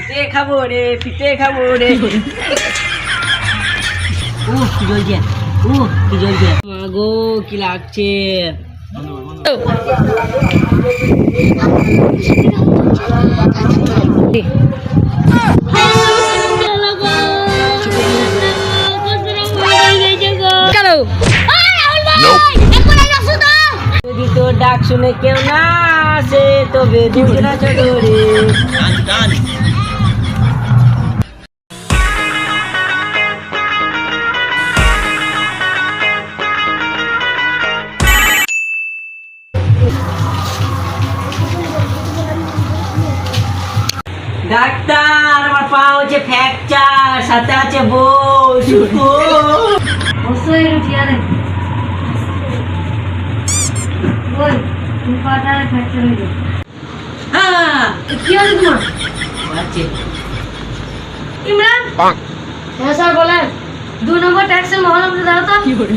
পিঠে খাবো রে, পিঠে খাবো রে। কি জ্বলছে, কি জ্বলছে, গো কি লাগছে। যদি তোর ডাক শুনে কেউ না আসে তবে দুজনা চলে। ডাক্তার আমার পা হচ্ছে ফ্র্যাকচার, সাথে আছে বউ শুকো। বসই উঠি আরে ওই তুমি পাটা ফ্র্যাকচার হয়ে গেছে। হ্যাঁ কি হলো তোমার? আছে ইমরান হ্যাঁ স্যার বলেন। 2 নম্বর ট্যাক্সের মহলমটা দাও তো। কি করে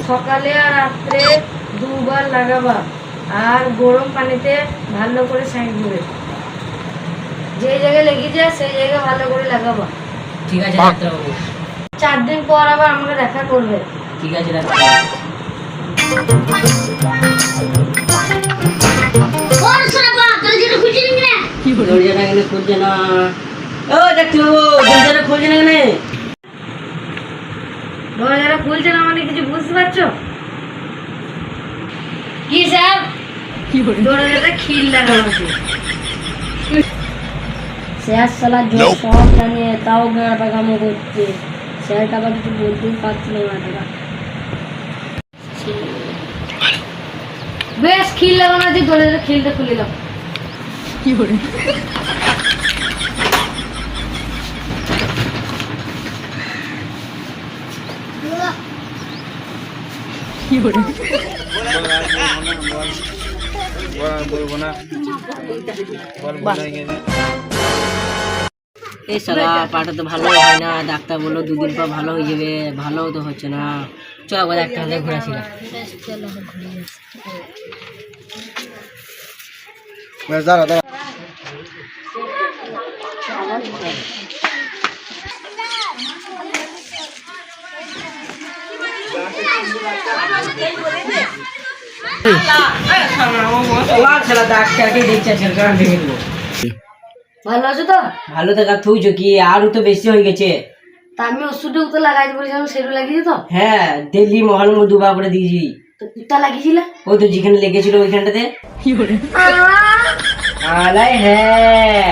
সকালে আর রাত্রে 2 বার লাগাবা, আর গরম পানিতে ভালো করে সাইড করে যে জায়গায় লেগেছে সেই জায়গায় ভালো করে লাগাবা। ঠিক আছে ডাক্তারবাবু। 4 দিন পর আবার আমাকে দেখা করবে। ঠিক আছে ডাক্তার। দরজাটা এখানে খুলছে না। ও ডাক্তারবাবু, দরজাটা খুলছে না এখানে। দরজাটা খুলছে না মানে কিছু বুঝতে পারছো? কি স্যার? দরজাটা খিল লাগানো আছে। স্যার সালা জোর সব জানে, তাও গাঁড় পাকামো করছে। স্যারটা আবার কিছু বলতেই পারছিল না। টাকা বেশ খিল লাগানো আছে, দরজাটা খিলটা খুলে দাও। কি করে এই শালা পাটা তো ভালো হয় না। ডাক্তার বললো 2 দিন পর ভালো হয়ে যাবে, ভালো তো হচ্ছে না। চ একবার একটা হাতে ঘুরে আসি। ডাক্তারকে দেখছে, ভালো আছো তো? ভালো থাকা থুইছো কি, আরো তো বেশি হয়ে গেছে। তা আমি ওষুধটা তো লাগাই বলেছিলাম, সেটা লাগিয়েছি তো? হ্যাঁ দিল্লি মহল 2 বার করে দিয়েছি। তো কোথা লাগিয়েছিলে? ওই তো যেখানে লেগেছিল ওইখানটাতে। আলাই হ্যাঁ